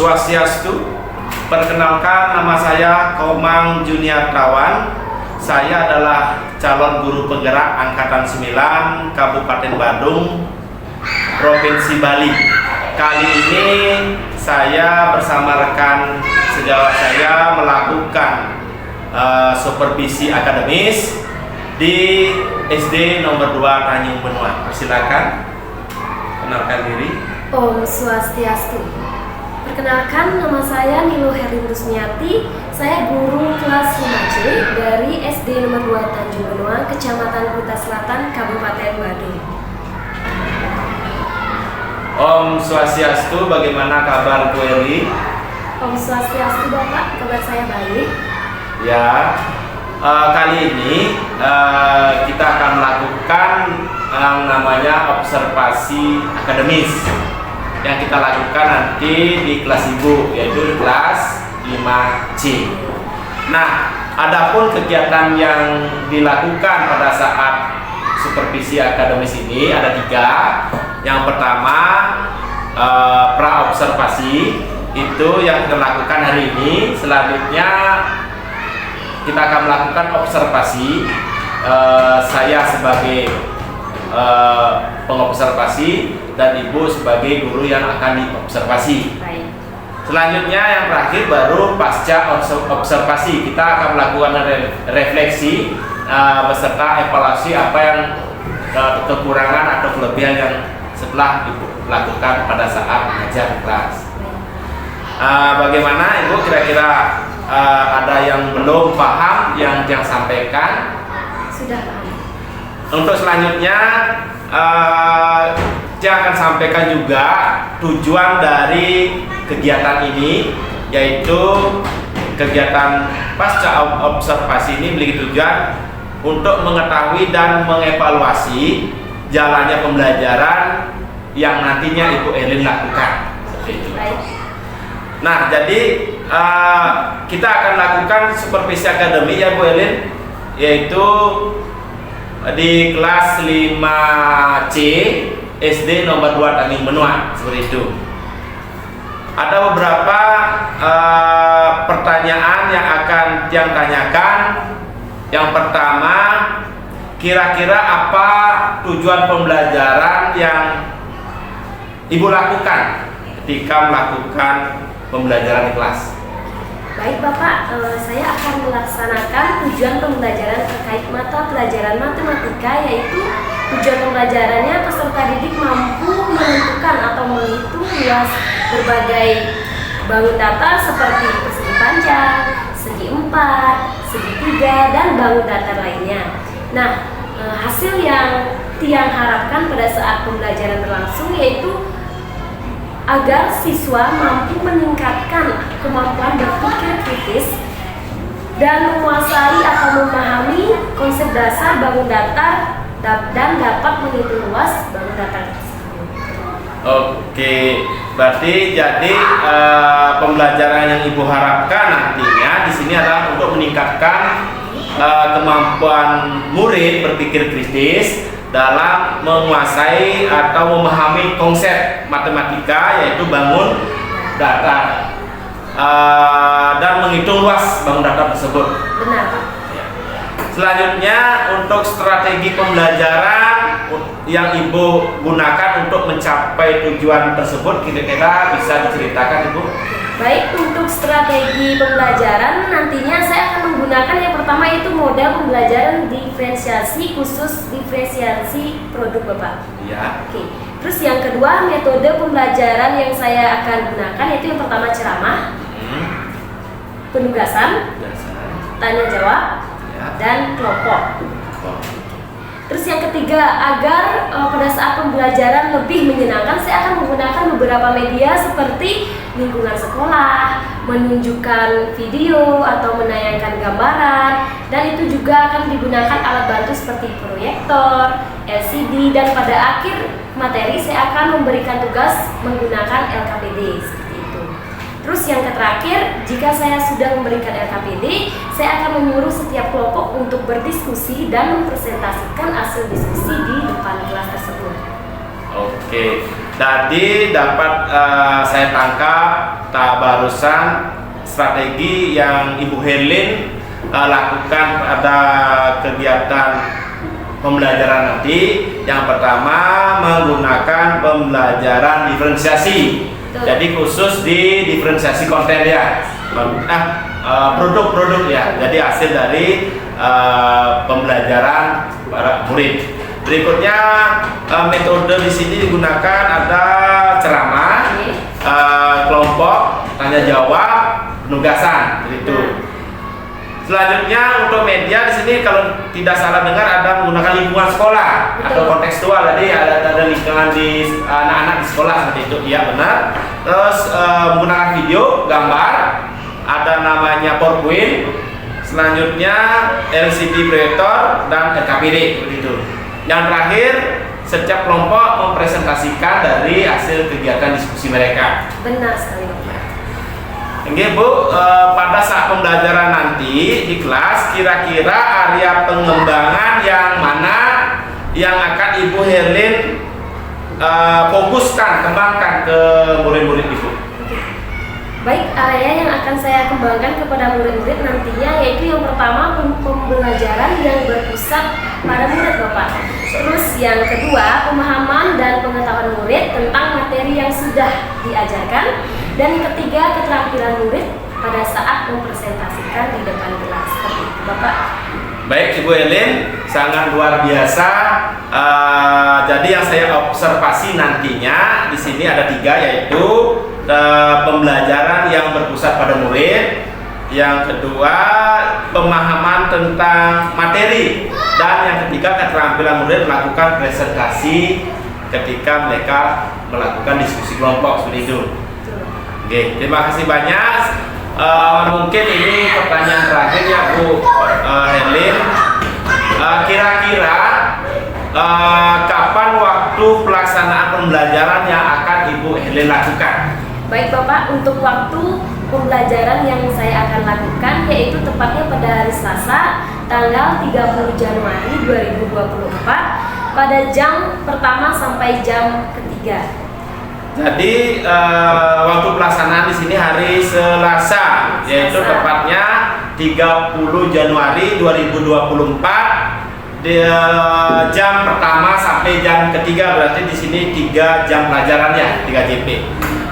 Swastiastu. Perkenalkan, nama saya Komang Juniartawan. Saya adalah calon guru penggerak Angkatan 9 Kabupaten Badung, Provinsi Bali. Kali ini saya bersama rekan sejawat saya melakukan supervisi akademis di SD nomor 2 Tanjung Benoa. Silakan kenalkan diri. Om Swastiastu. Perkenalkan, nama saya Nilo Herlindusmiati. Saya guru kelas 5C dari SD nomor 2 Tanjung Benoa, Kecamatan Kuta Selatan, Kabupaten Badung. Om Swastiastu, bagaimana kabar Bu Eli? Om Swastiastu Bapak, kabar saya baik. Ya, kali ini kita akan melakukan yang namanya observasi akademis yang kita lakukan nanti di kelas ibu, yaitu di kelas 5C. Nah, adapun kegiatan yang dilakukan pada saat supervisi akademis ini ada 3. Yang pertama, pra-observasi, itu yang kita lakukan hari ini. Selanjutnya kita akan melakukan observasi, saya sebagai pengobservasi dan ibu sebagai guru yang akan diobservasi. Baik. Selanjutnya yang terakhir baru pasca observasi kita akan melakukan refleksi beserta evaluasi apa yang kekurangan atau kelebihan yang setelah ibu lakukan pada saat mengajar di kelas. Bagaimana ibu, kira-kira ada yang belum paham yang sampaikan? Sudah paham. Untuk selanjutnya saya akan sampaikan juga tujuan dari kegiatan ini, yaitu kegiatan pasca observasi ini memiliki tujuan untuk mengetahui dan mengevaluasi jalannya pembelajaran yang nantinya Ibu Elin lakukan. Nah, jadi kita akan lakukan supervisi akademik ya Bu Elin, yaitu di kelas 5C SD nomor 2 Tanjung Benoa, seperti itu. Ada beberapa pertanyaan yang akan yang tanyakan. Yang pertama, kira-kira apa tujuan pembelajaran yang Ibu lakukan ketika melakukan pembelajaran di kelas? Baik Bapak, saya akan melaksanakan tujuan pembelajaran terkait mata pelajaran matematika, yaitu tujuan pembelajarannya peserta didik mampu menentukan atau menghitung luas berbagai bangun datar seperti persegi panjang, segi 4, segi 3, dan bangun datar lainnya. Nah, hasil yang Tiang harapkan pada saat pembelajaran berlangsung yaitu agar siswa mampu meningkatkan kemampuan berpikir kritis dan menguasai atau memahami konsep dasar bangun datar dan dapat menghitung luas bangun datar tersebut. Oke, berarti jadi pembelajaran yang Ibu harapkan nantinya di sini adalah untuk meningkatkan kemampuan murid berpikir kritis dalam menguasai atau memahami konsep matematika, yaitu bangun datar dan menghitung luas bangun datar tersebut. Benar. Selanjutnya, untuk strategi pembelajaran yang Ibu gunakan untuk mencapai tujuan tersebut, kira-kira bisa diceritakan Ibu? Baik, untuk strategi pembelajaran nantinya saya akan menggunakan yang pertama itu model pembelajaran diferensiasi, khusus diferensiasi produk Bapak. Iya. Oke. Terus yang kedua, metode pembelajaran yang saya akan gunakan yaitu yang pertama ceramah, penugasan, tanya jawab, Ya. dan kelompok. Terus yang ketiga, agar pada saat pembelajaran lebih menyenangkan, saya akan menggunakan beberapa media seperti lingkungan sekolah, menunjukkan video atau menayangkan gambaran, dan itu juga akan digunakan alat bantu seperti proyektor, LCD, dan pada akhir materi saya akan memberikan tugas menggunakan LKPD seperti itu. Terus yang terakhir, jika saya sudah memberikan LKPD, saya akan menyuruh setiap kelompok untuk berdiskusi dan mempresentasikan hasil diskusi di depan kelas tersebut. Oke, tadi dapat saya tangkap barusan strategi yang Ibu Herlin lakukan pada kegiatan pembelajaran nanti. Yang pertama menggunakan pembelajaran diferensiasi. Jadi khusus di diferensiasi konten ya, produk-produk ya. Jadi hasil dari pembelajaran para murid. Berikutnya metode di sini digunakan ada ceramah, kelompok, tanya jawab, penugasan, begitu. Selanjutnya untuk media di sini kalau tidak salah dengar ada menggunakan lingkungan sekolah atau kontekstual. Jadi ada lingkungan di anak-anak di sekolah seperti itu. Iya benar. Terus menggunakan video, gambar, ada namanya PowerPoint. Selanjutnya LCD proyektor dan RKPD begitu. Yang terakhir setiap kelompok mempresentasikan dari hasil kegiatan diskusi mereka. Benar sekali Bapak. Oke Bu, pada saat pembelajaran nanti di kelas kira-kira area pengembangan yang mana yang akan Ibu Herlin fokuskan, kembangkan ke murid-murid Ibu? Baik, area yang akan saya kembangkan kepada murid-murid nantinya yaitu yang pertama pembelajaran yang berpusat pada murid Bapak. Terus yang kedua pemahaman dan pengetahuan murid tentang materi yang sudah diajarkan. Dan yang ketiga keterampilan murid pada saat mempresentasikan di depan kelas. Seperti itu Bapak. Baik Ibu Herlin, sangat luar biasa. Jadi yang saya observasi nantinya di sini ada 3 yaitu pembelajaran yang berpusat pada murid, yang kedua pemahaman tentang materi, dan yang ketiga keterampilan murid melakukan presentasi ketika mereka melakukan diskusi kelompok seperti itu. Oke, terima kasih banyak. Mungkin ini pertanyaan terakhir ya Bu Herlin. Kira-kira kapan waktu pelaksanaan pembelajaran yang akan Ibu Herlin lakukan? Baik Bapak, untuk waktu pembelajaran yang saya akan lakukan yaitu tepatnya pada hari Selasa tanggal 30 Januari 2024 pada jam pertama sampai jam ketiga. Jadi waktu pelaksanaan di sini hari Selasa, yaitu tepatnya 30 Januari 2024 di jam pertama sampai jam ketiga, berarti di sini 3 jam pelajarannya, 3 JP.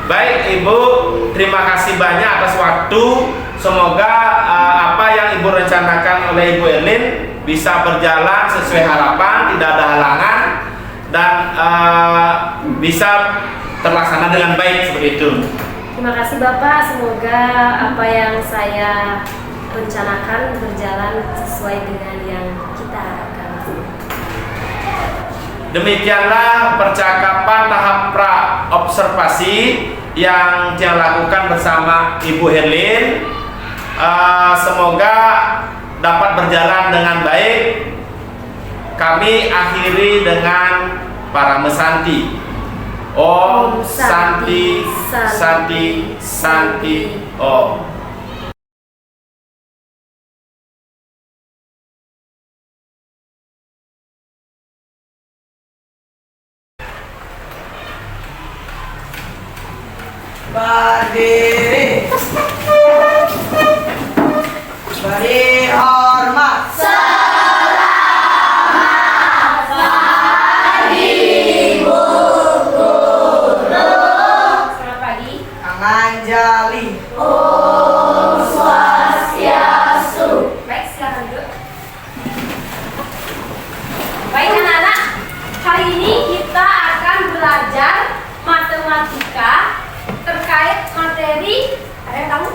Baik Ibu, terima kasih banyak atas waktu. Semoga apa yang Ibu rencanakan oleh Ibu Herlin bisa berjalan sesuai harapan, tidak ada halangan, dan bisa terlaksana dengan baik seperti itu. Terima kasih Bapak, semoga apa yang saya rencanakan berjalan sesuai dengan yang kita harapkan. Demikianlah percakapan tahap pra observasi yang dia lakukan bersama Ibu Herlin. Semoga dapat berjalan dengan baik. Kami akhiri dengan para mesanti. Om Santi Santi Santi Om. Berdiri. Beri hormat. Anjali. Om Swastiastu. Baik, silakan duduk. Baik anak-anak, hari ini kita akan belajar matematika terkait materi, ada yang tahu?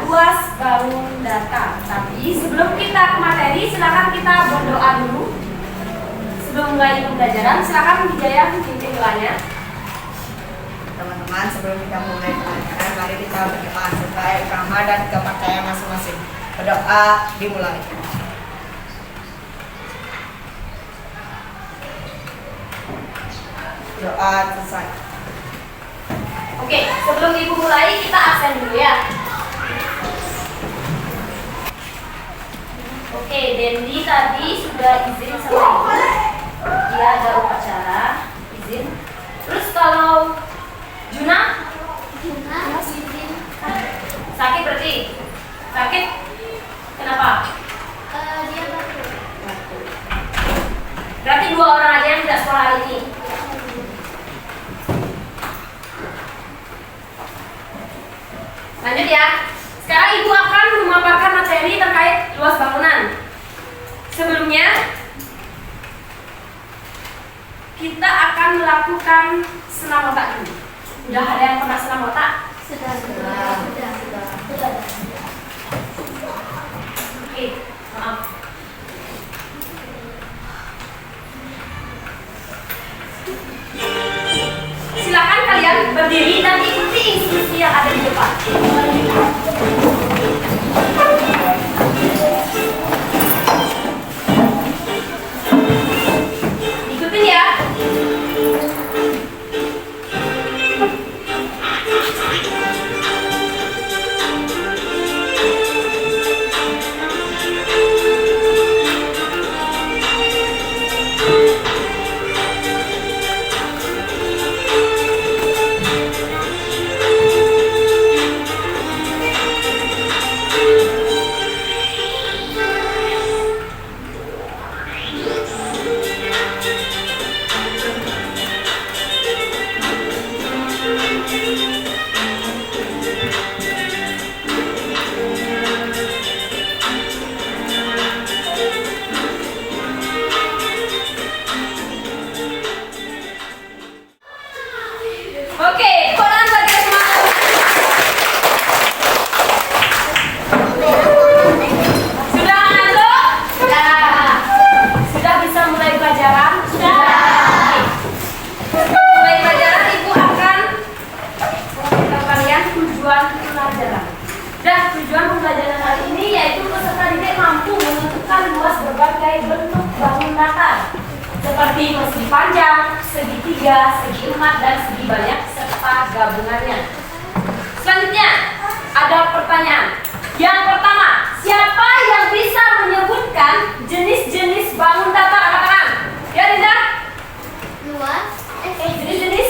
Luas bangun data. Tapi sebelum kita ke materi, silakan kita berdoa dulu. Sebelum mulai pembelajaran, silakan Wijaya pimpin doanya. Teman-teman, sebelum kita mulai pelajaran, mari kita berdoa supaya agama dan kepercayaan masing-masing. Berdoa dimulai. Doa selesai. Oke, sebelum ibu mulai kita absen dulu ya. Oke, Dendi tadi sudah izin sama ibu. Dia ada upacara izin. Terus kalau Juna? Sakit berarti? Sakit? Kenapa? Dia batuk. Berarti 2 orang aja yang tidak sekolah hari ini. Lanjut ya. Sekarang ibu akan memaparkan materi terkait luas bangunan. Sebelumnya kita akan melakukan senam otak dulu. Sudah ada yang pernah senam otak? Sudah. Oke, maaf. Silakan kalian berdiri dan ikuti instruksi yang ada di depan. Ikutin ya. Oke, koran bagi semangat. Sudah ngantuk? Sudah bisa mulai pelajaran? Sudah. Mulai pelajaran, ibu akan memberitahu kalian tujuan pelajaran. Dan tujuan pembelajaran kali ini yaitu peserta didik mampu menentukan luas berbagai bentuk bangun datar seperti persegi panjang, segitiga, segi emat, dan segi banyak serta gabungannya. Selanjutnya ada pertanyaan. Yang pertama, siapa yang bisa menyebutkan jenis-jenis bangun datar? Angkat tangan. Ya, tidak? Luas. Jenis-jenis?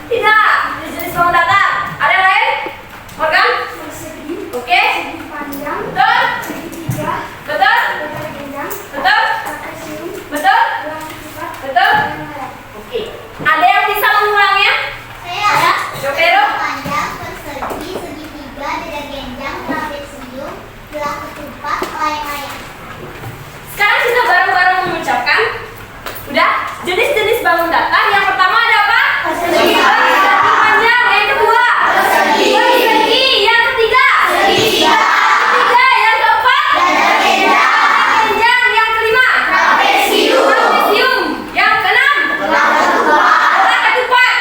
Tidak. Jenis-jenis bangun datar. Ada yang lain? Morgan? Persegi. Oke. Segi panjang. Betul? Segitiga. Betul? Bergenjang. Betul? Trapesium. Betul? Ruang sifat. Betul? Oke. Ada yang bisa mengulangnya? Saya. Jokero? Panjang, persegi, segitiga, bergenjang, trapesium, belah ketupat, layang-layang. Sekarang kita bareng-bareng mengucapkan. Udah? Jenis-jenis bangun datar. Yang pertama ada apa? Persegi. Panjang. Yang kedua? Persegi. Yang ketiga? Segitiga. Ketiga. Yang keempat? Bergenjang. Panjang. Yang kelima? Trapesium. Trapesium. Yang keenam? Belah ketupat. Belah ketupat.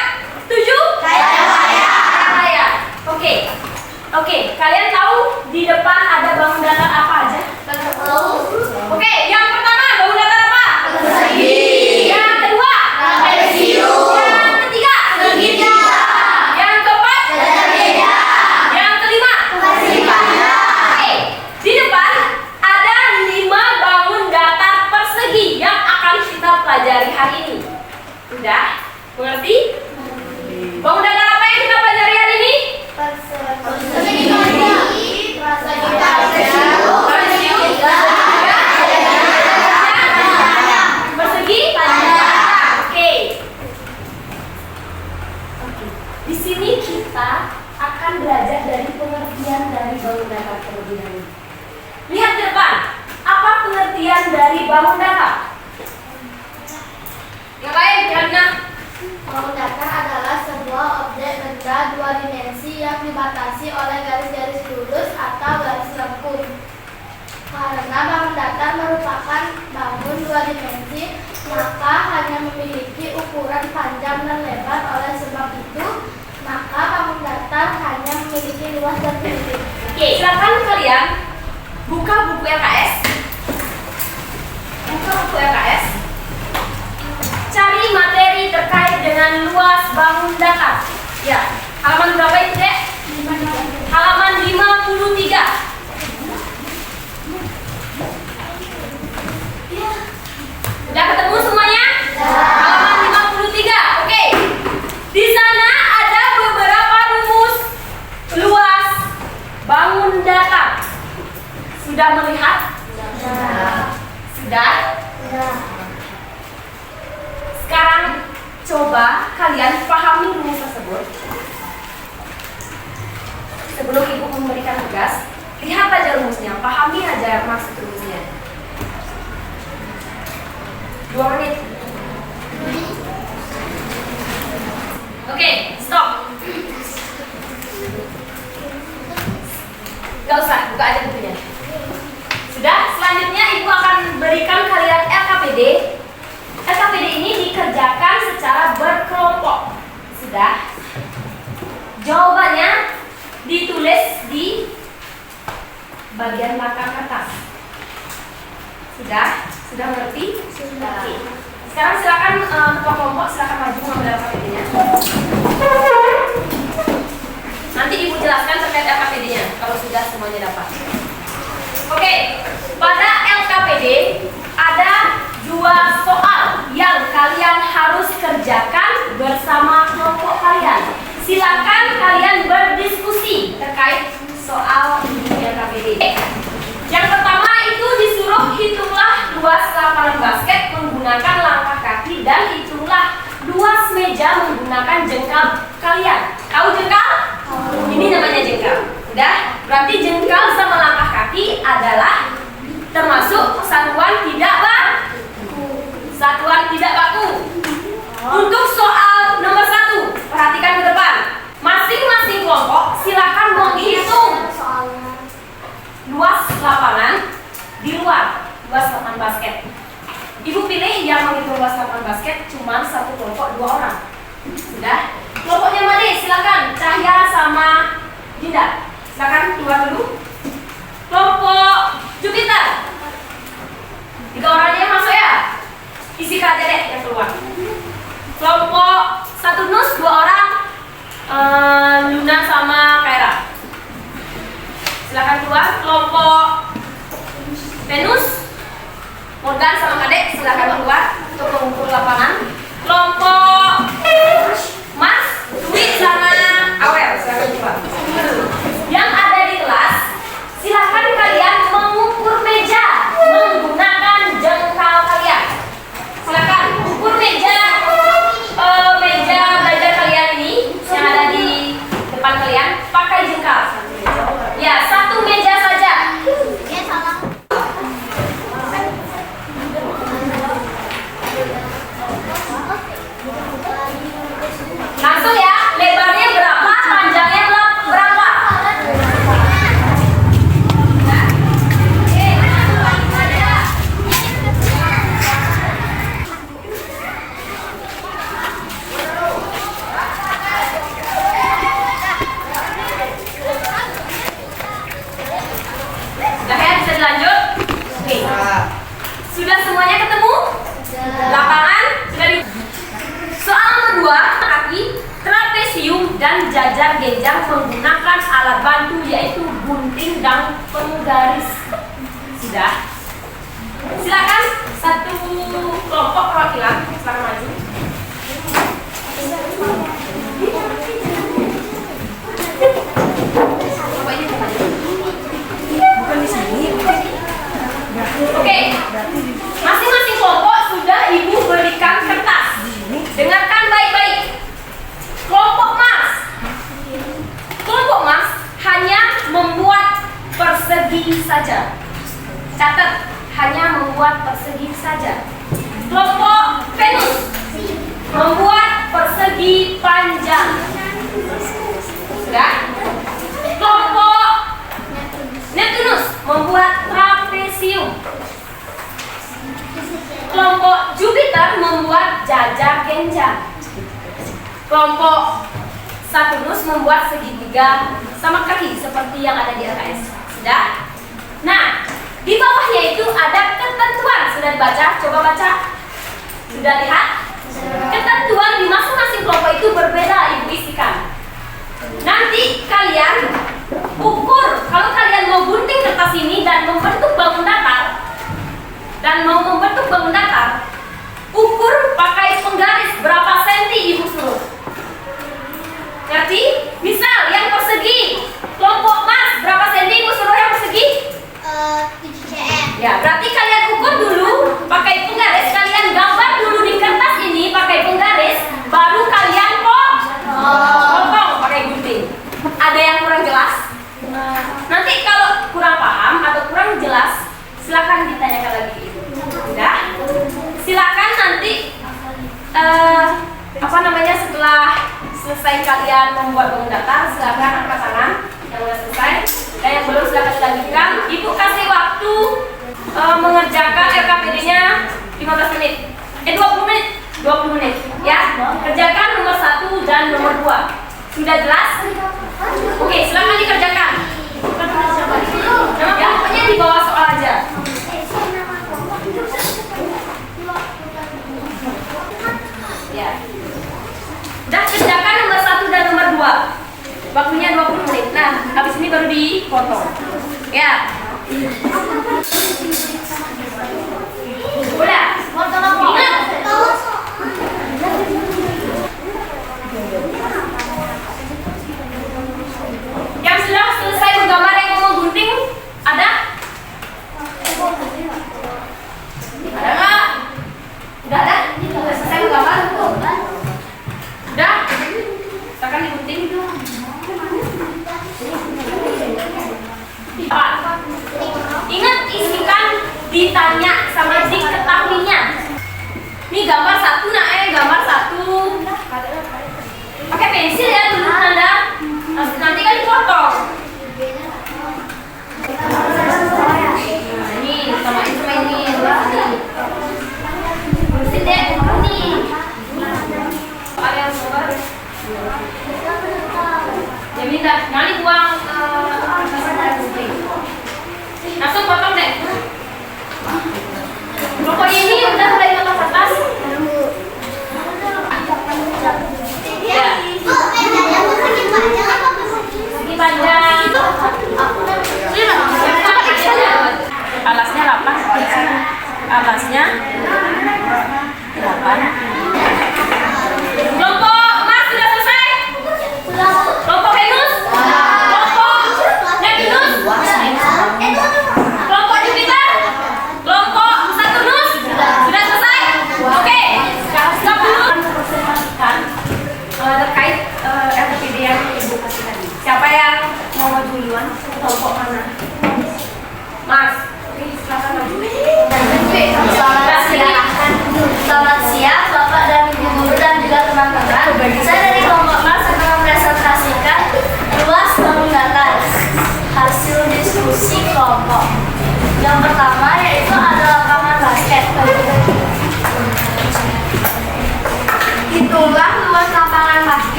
7? Layang-layang. Layang-layang. Oke. Oke, kalian tahu di depan ada bangun datar apa aja? Oke, yang pertama bangun datar apa? Persegi. Yang kedua? Trapesium. Yang ketiga? Segitiga. Yang keempat? Bergenjang. Yang kelima? Persegi panjang. Oke, di depan ada 5 bangun datar persegi yang akan kita pelajari hari ini. Udah? Mengerti? Bangun datar apa yang kita pelajari hari ini? Persegi panjang. Persegi trapesium. Persegi? Oke. Oke. Di sini kita akan belajar dari pengertian dari bangun datar terlebih dahulu. Lihat ke depan. Apa pengertian dari bangun datar? Yang lain, kira-kira? Bangun datar adalah sebuah objek benda 2 dimensi yang dibatasi oleh garis-garis lurus atau garis lengkung. Karena bangun datar merupakan bangun 2 dimensi, maka hanya memiliki ukuran panjang dan lebar. Oleh sebab itu, maka bangun datar hanya memiliki luas dan tinggi. Oke, silakan kalian buka buku LKS. Buka buku LKS. Cari materi terkait dengan luas bangun datar. Ya, halaman berapa itu, Dek? Halaman 53. Udah ketemu semuanya? Halaman 53. Oke. Di sana ada beberapa Sudah? Sekarang coba kalian pahami rumus tersebut. Sebelum ibu memberikan tugas, lihat aja rumusnya, pahami aja maksud rumusnya. 2 menit. Oke, stop. Gak usah, buka aja bukunya. Sudah, selanjutnya ibu akan berikan kalian LKPD. LKPD ini dikerjakan secara berkelompok. Sudah. Jawabannya ditulis di bagian belakang kertas. Sudah? Sudah mengerti? Sudah. Oke. Sekarang silakan ketua kelompok silakan maju mengambil LKPD-nya. Nanti ibu jelaskan terkait LKPD-nya kalau sudah semuanya dapat. Oke, pada LKPD ada 2 soal yang kalian harus kerjakan bersama kelompok kalian. Silakan kalian berdiskusi terkait soal LKPD. Yang pertama itu disuruh hitunglah luas lapangan basket menggunakan langkah kaki dan hitunglah luas meja menggunakan jengkal kalian. Tahu jengkal? Ini namanya jengkal. Udah? Berarti jengkal sama langkah kaki adalah termasuk satuan tidak baku. Untuk soal nomor 1, perhatikan ke depan. Masing-masing kelompok silakan menghitung luas lapangan di luar luas lapangan basket. Ibu pilih yang menghitung luas lapangan basket cuma 1 kelompok 2 orang. Sudah? Kelompoknya mana? Silakan Cahya sama Dinda. Silakan keluar dulu. Kelompok Jupiter. 3 orang aja yang masuk ya. Fisika aja deh yang keluar. Kelompok Saturnus 2 orang. Luna sama Kaira. Silakan keluar. Kelompok Venus, Morgan sama Kadek silakan keluar untuk mengukur lapangan. Kelompok Mas, Dwi sama Awel silakan keluar. Yang ada di kelas, silakan kalian mengukur meja menggunakan jengkal kalian. Silakan ukur meja belajar kalian ini yang ada di depan kalian pakai jengkal. Ya, 1 meja saja. Langsung ya, lebarnya berapa, panjangnya berapa? Sudah ya, bisa dilanjut? Oke. Sudah semuanya ketemu? Lapangan sudah di. Soal nomor 2, kaki, trapesium dan jajar genjang menggunakan alat bantu yaitu gunting dan penggaris. Sudah. Silakan 1 kelompok perwakilan silakan maju. Bukan di sini. Oke. Masing-masing kelompok sudah ibu berikan kertas. Dengarkan baik-baik. Kelompok Mas hanya membuat persegi saja. Catat, hanya membuat persegi saja. Kelompok Venus membuat persegi panjang. Sudah? Kelompok Neptunus membuat trapesium. Kelompok Jupiter membuat jajar genjang. Kelompok Saturnus membuat segitiga sama kaki seperti yang ada di LKS. Sudah? Nah, di bawahnya itu ada ketentuan. Sudah dibaca? Coba baca. Sudah lihat? Ketentuan di masing-masing kelompok itu berbeda, ibu isikan. Nanti kalian ukur. Kalau kalian mau gunting kertas ini dan membentuk bangun datar, ukur pakai penggaris berapa senti ibu suruh. Ngerti? Misal yang persegi, kelompok Mas berapa senti ibu suruh yang persegi? 7 cm. Ya, berarti kalian ukur dulu lagi. Udah? Silakan nanti setelah selesai kalian membuat bangun daftar, silakan angkat tangan yang sudah selesai dan yang belum silakan dilanjutkan. Ibu kasih waktu mengerjakan RKPD-nya 15 menit. 20 menit. 20 menit ya. Kerjakan nomor 1 dan nomor 2. Sudah jelas? Oke, silakan dikerjakan. Ya, pokoknya di bawah soal aja. Ya. Udah kerjakan nomor 1 dan nomor 2. Waktunya 20 menit. Nah, habis ini baru dipotong. Ya. Udah. Ingat. Yang sudah selesai menggambar yang mau gunting ada? Ada nggak? Udah ada? Sudah selesai menggambar? Udah? Silakan digunting. Ingat, isikan ditanya sama diketahuinya. Ini gambar 1 nak, gambar 1. Pakai pensil ya dulu Nanda. Nanti kan dipotong. Nah, ini samain sama ini. Bersih deh, ini. Yang nomor. Jadi jangan dibuang langsung potong deh. Pokoknya ini udah mulai lepas atas. Ya. Segi panjang. Alasnya 8. Alasnya 8. Kelompok Mas sudah selesai? Kelompok Venus? Kelompok Neptunus? Kelompok Jupiter? Kelompok Saturnus? Sudah selesai? Oke. Sekarang stop dulu. Terkait RKPD yang Ibu kasih tadi. Siapa yang mau maju duluan? Kelompok mana? Mas. Oke, silakan maju. Selamat siang.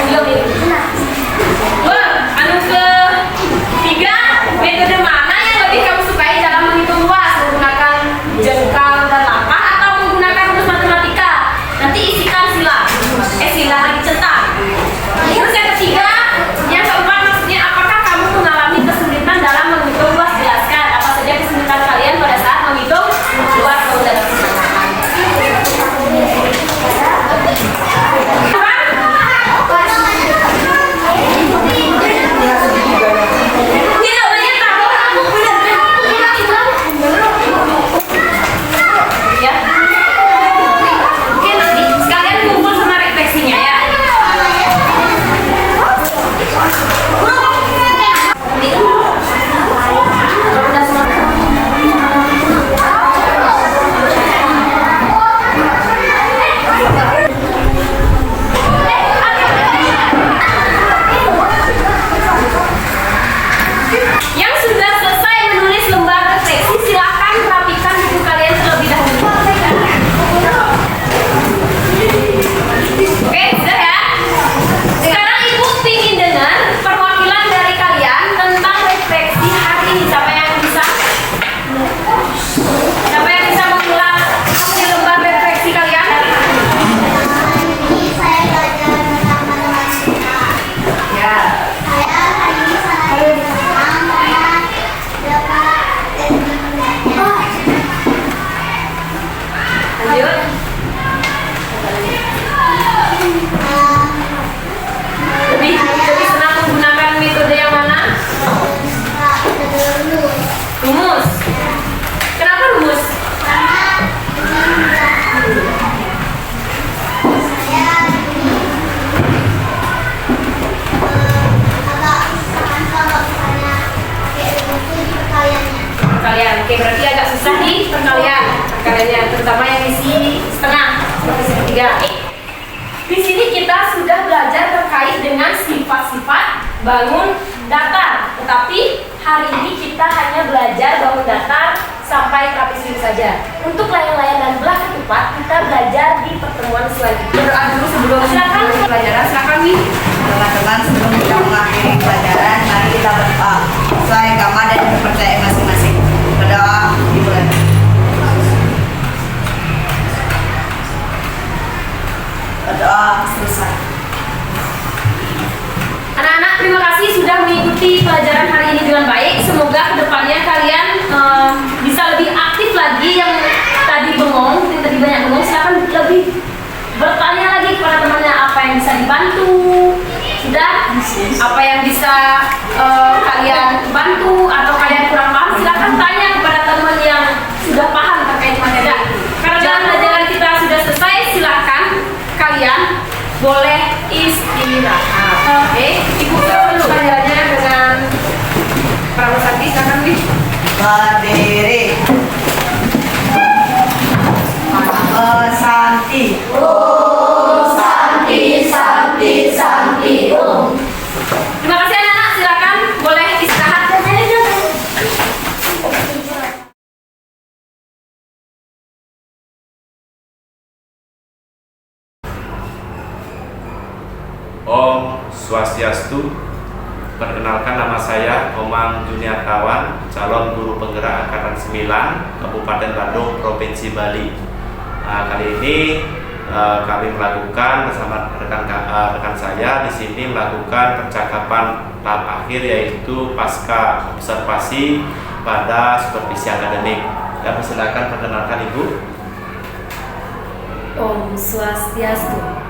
juga mengikuti. Anu ketiga, metode mana yang lebih kamu sukai dalam menghitung luas? Menggunakan jengkal dan langkah atau menggunakan rumus matematika? Nanti isikan sila lagi cetak. Terus yang ketiga, yang keempat maksudnya apakah kamu mengalami kesulitan dalam menghitung luas? Jelaskan apa saja kesulitan kalian pada saat menghitung luas saudara. Oke, berarti agak susah di perkaliannya, terutama yang isi setengah seperti segitiga. Di sini kita sudah belajar terkait dengan sifat-sifat bangun datar, tetapi hari ini kita hanya belajar bangun datar sampai trapez ring saja. Untuk layang-layang dan belah ketupat kita belajar di pertemuan selanjutnya. Berdoa dulu sebelum silakan pelajaran, silakan nih. Teman-teman, sebelum kita mengakhiri pelajaran, mari kita berdoa sesuai agama dan kepercayaan masing-masing. Berdoa dimulai. Berdoa selesai. Anak-anak, terima kasih sudah mengikuti pelajaran hari ini dengan baik. Semoga kedepannya kalian bisa lebih aktif lagi. Yang tadi bengong, yang tadi banyak bengong, silakan lebih bertanya lagi kepada temannya apa yang bisa dibantu. Sudah? Apa yang bisa kalian bantu atau kalian kurang paham, silakan tanya kepada teman yang sudah paham terkait materi. Karena pelajaran kita sudah selesai, silakan kalian boleh istirahat. Oke, ibu dulu pelajarannya dengan Prabu Santi, silakan nih. Berdiri. Santi. Santi, Santi, Santi, Terima kasih anak-anak, silakan boleh istirahat. Om Swastiastu. Perkenalkan, nama saya Omang Juniartawan, calon guru penggerak angkatan 9 Kabupaten Badung, Provinsi Bali. Kali ini kami melakukan bersama rekan saya di sini melakukan percakapan tahap akhir, yaitu pasca observasi pada supervisi akademik. Kami silakan perkenalkan Ibu. Om Swastiastu.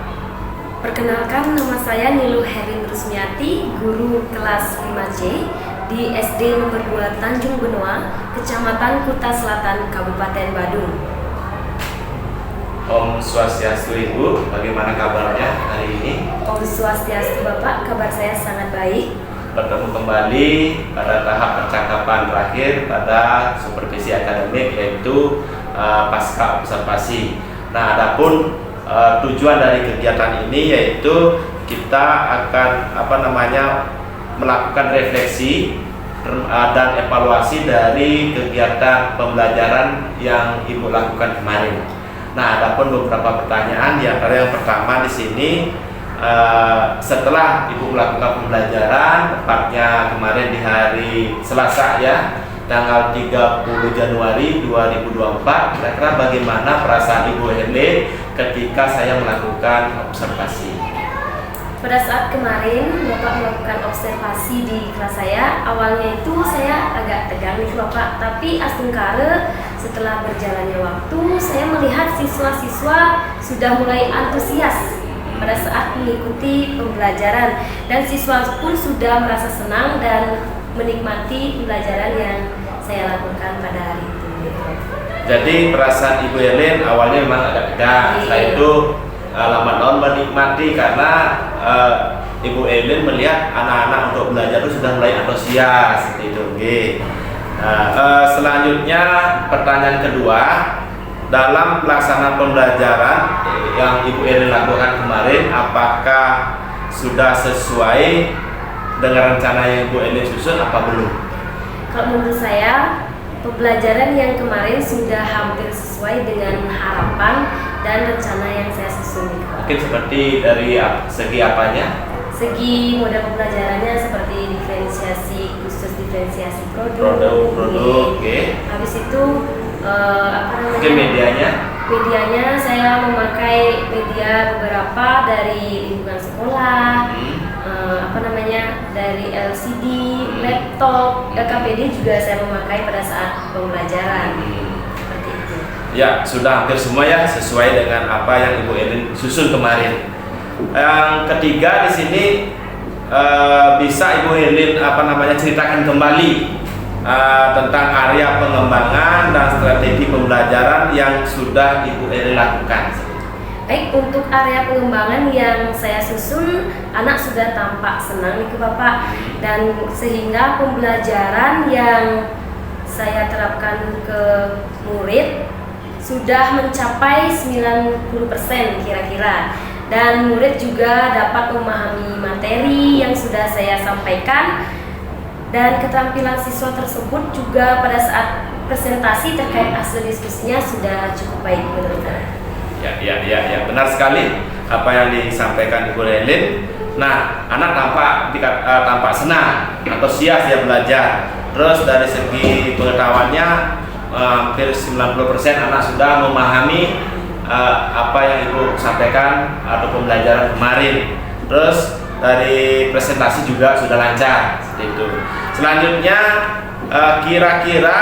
Perkenalkan, nama saya Nilu Herin Rusmiati, guru kelas 5C di SD nomor 2 Tanjung Benoa, Kecamatan Kuta Selatan, Kabupaten Badung. Om Swastiastu Ibu, bagaimana kabarnya hari ini? Om Swastiastu Bapak, kabar saya sangat baik. Bertemu kembali pada tahap percakapan terakhir pada supervisi akademik, yaitu pasca observasi. Nah, adapun tujuan dari kegiatan ini yaitu kita akan melakukan refleksi dan evaluasi dari kegiatan pembelajaran yang Ibu lakukan kemarin. Nah, adapun beberapa pertanyaan, di antara yang pertama di sini setelah Ibu melakukan pembelajaran, tepatnya kemarin di hari Selasa ya, tanggal 30 Januari 2024, kira-kira bagaimana perasaan Ibu Helen ketika saya melakukan observasi? Pada saat kemarin Bapak melakukan observasi di kelas saya, awalnya itu saya agak tegang nih Bapak, tapi astungkare setelah berjalannya waktu saya melihat siswa-siswa sudah mulai antusias pada saat mengikuti pembelajaran, dan siswa pun sudah merasa senang dan menikmati pembelajaran yang saya lakukan pada hari itu. Jadi perasaan Ibu Helen awalnya memang agak tegang, setelah itu lambat laun menikmati karena Ibu Helen melihat anak-anak untuk belajar itu sudah mulai antusias seperti itu. Selanjutnya pertanyaan kedua, dalam pelaksanaan pembelajaran yang Ibu Helen lakukan kemarin, apakah sudah sesuai dengan rencana yang Ibu Helen susun apa belum? Kalau menurut saya, pembelajaran yang kemarin sudah hampir sesuai dengan harapan dan rencana yang saya susun. Mungkin seperti dari segi apanya? Segi model pembelajarannya seperti diferensiasi khusus, diferensiasi produk. Habis itu Mungkin medianya? Medianya saya memakai media beberapa dari lingkungan sekolah, dari LCD, laptop, LKPD juga saya memakai pada saat pembelajaran. Seperti itu. Ya, sudah hampir semua ya sesuai dengan apa yang Ibu Helen susun kemarin. Yang ketiga di sini bisa Ibu Helen ceritakan kembali tentang area pengembangan dan strategi pembelajaran yang sudah Ibu Helen lakukan. Baik, untuk area pengembangan yang saya susun, anak sudah tampak senang nih Bapak, dan sehingga pembelajaran yang saya terapkan ke murid sudah mencapai 90% kira-kira, dan murid juga dapat memahami materi yang sudah saya sampaikan, dan keterampilan siswa tersebut juga pada saat presentasi terkait hasil diskusinya sudah cukup baik menurut saya. Ya, benar sekali apa yang disampaikan Ibu Helen. Nah, anak tampak senang, antusias dia belajar. Terus dari segi pengetahuannya hampir 90% anak sudah memahami apa yang Ibu sampaikan atau pembelajaran kemarin. Terus dari presentasi juga sudah lancar seperti itu. Selanjutnya kira-kira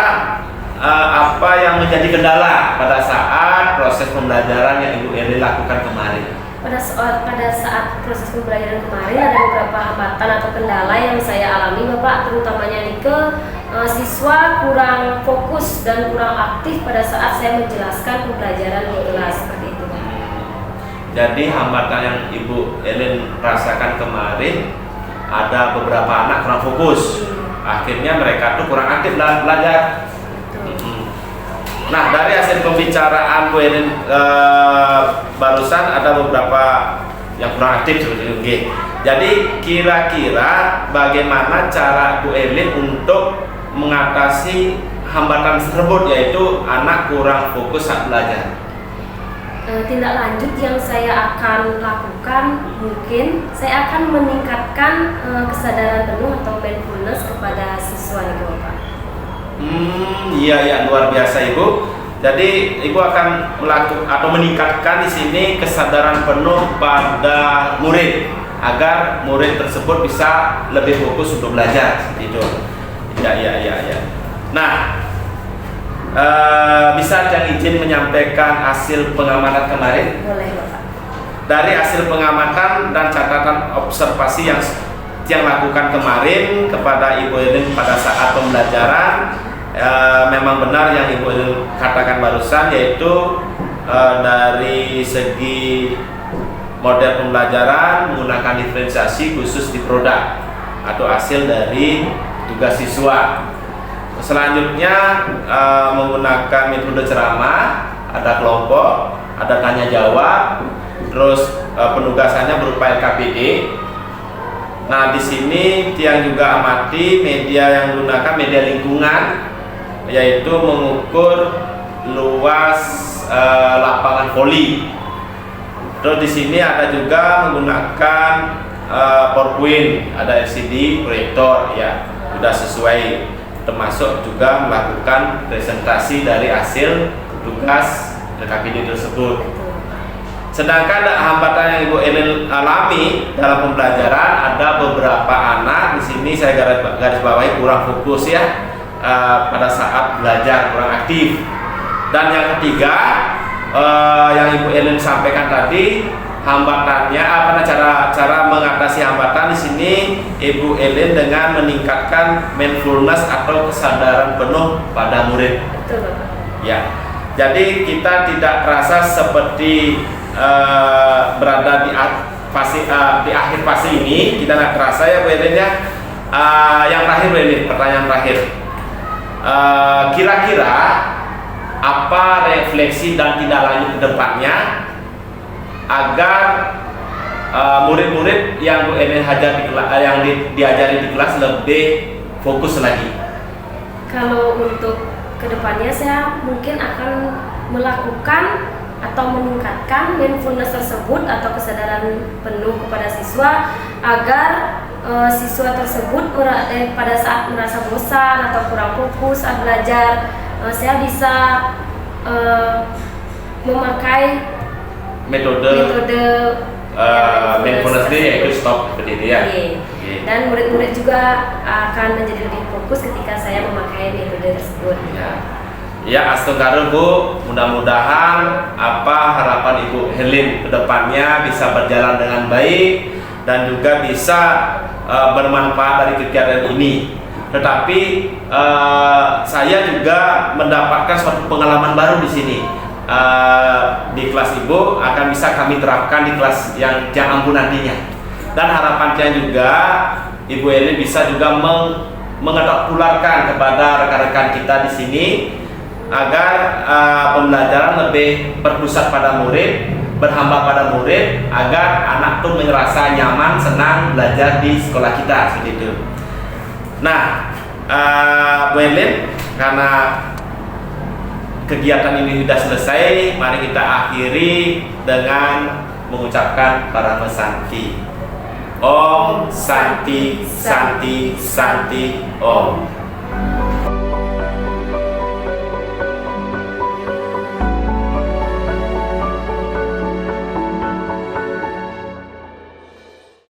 apa yang menjadi kendala pada saat proses pembelajaran yang Ibu Helen lakukan kemarin? Pada saat proses pembelajaran kemarin ada beberapa hambatan atau kendala yang saya alami Bapak, terutamanya siswa kurang fokus dan kurang aktif pada saat saya menjelaskan pembelajaran di kelas seperti itu. Jadi hambatan yang Ibu Helen rasakan kemarin, ada beberapa anak kurang fokus, akhirnya mereka tuh kurang aktif dalam belajar. Nah, dari hasil pembicaraan Bu Helen barusan ada beberapa yang kurang aktif seperti itu. Jadi kira-kira bagaimana cara Bu Helen untuk mengatasi hambatan tersebut, yaitu anak kurang fokus saat belajar? Tindak lanjut yang saya akan lakukan, mungkin saya akan meningkatkan kesadaran penuh atau mindfulness kepada siswa itu Bapak. Iya, luar biasa Ibu. Jadi Ibu akan melakukan atau meningkatkan di sini kesadaran penuh pada murid agar murid tersebut bisa lebih fokus untuk belajar seperti itu. Ya. Nah, bisa yang izin menyampaikan hasil pengamatan kemarin? Boleh Bapak. Dari hasil pengamatan dan catatan observasi yang lakukan kemarin kepada Ibu Helen pada saat pembelajaran, memang benar yang Ibu Helen katakan barusan, yaitu dari segi model pembelajaran menggunakan diferensiasi khusus di produk atau hasil dari tugas siswa. Selanjutnya menggunakan metode ceramah, ada kelompok, ada tanya jawab, terus penugasannya berupa LKPD. Nah, di sini Tiang juga amati media yang menggunakan media lingkungan, yaitu mengukur luas lapangan voli. Terus di sini ada juga menggunakan PowerPoint, ada LCD proyektor ya, sudah sesuai, termasuk juga melakukan presentasi dari hasil tugas LKPD tersebut. Sedangkan hambatan yang Ibu Elin alami dalam pembelajaran, ada beberapa anak di sini saya garis bawahi kurang fokus ya, pada saat belajar, kurang aktif. Dan yang ketiga, yang Ibu Elin sampaikan tadi, hambatannya cara mengatasi hambatan di sini Ibu Elin dengan meningkatkan mindfulness atau kesadaran penuh pada murid. Betul, Bapak. Ya, jadi kita tidak terasa seperti berada di akhir fase ini, kita tidak terasa ya Bu Elin ya. Yang terakhir Bu Elin, pertanyaan terakhir, kira-kira apa refleksi dan tindak lanjut ke depannya agar murid-murid yang Bu Elin diajari di kelas lebih fokus lagi? Kalau untuk kedepannya saya mungkin akan melakukan atau meningkatkan mindfulness tersebut atau kesadaran penuh kepada siswa agar siswa tersebut pada saat merasa bosan atau kurang fokus saat belajar, saya bisa memakai metode mindfulness ini, yaitu stop seperti itu ya. Dan murid-murid juga akan menjadi lebih fokus ketika saya memakai metode tersebut. Ya, astungkaru Bu, mudah-mudahan apa harapan Ibu Helin kedepannya bisa berjalan dengan baik dan juga bisa bermanfaat dari kegiatan ini. Tetapi saya juga mendapatkan suatu pengalaman baru di sini. Di kelas Ibu akan bisa kami terapkan di kelas yang ampuh nantinya. Dan harapannya juga Ibu Elin bisa juga mengedarkan kepada rekan-rekan kita di sini agar pembelajaran lebih berpusat pada murid, berhamba pada murid, agar anak tuh merasa nyaman, senang belajar di sekolah kita seperti itu. Nah, Bu Elin, karena kegiatan ini sudah selesai, mari kita akhiri dengan mengucapkan Parama Santi. Om Santi Santi Santi Om.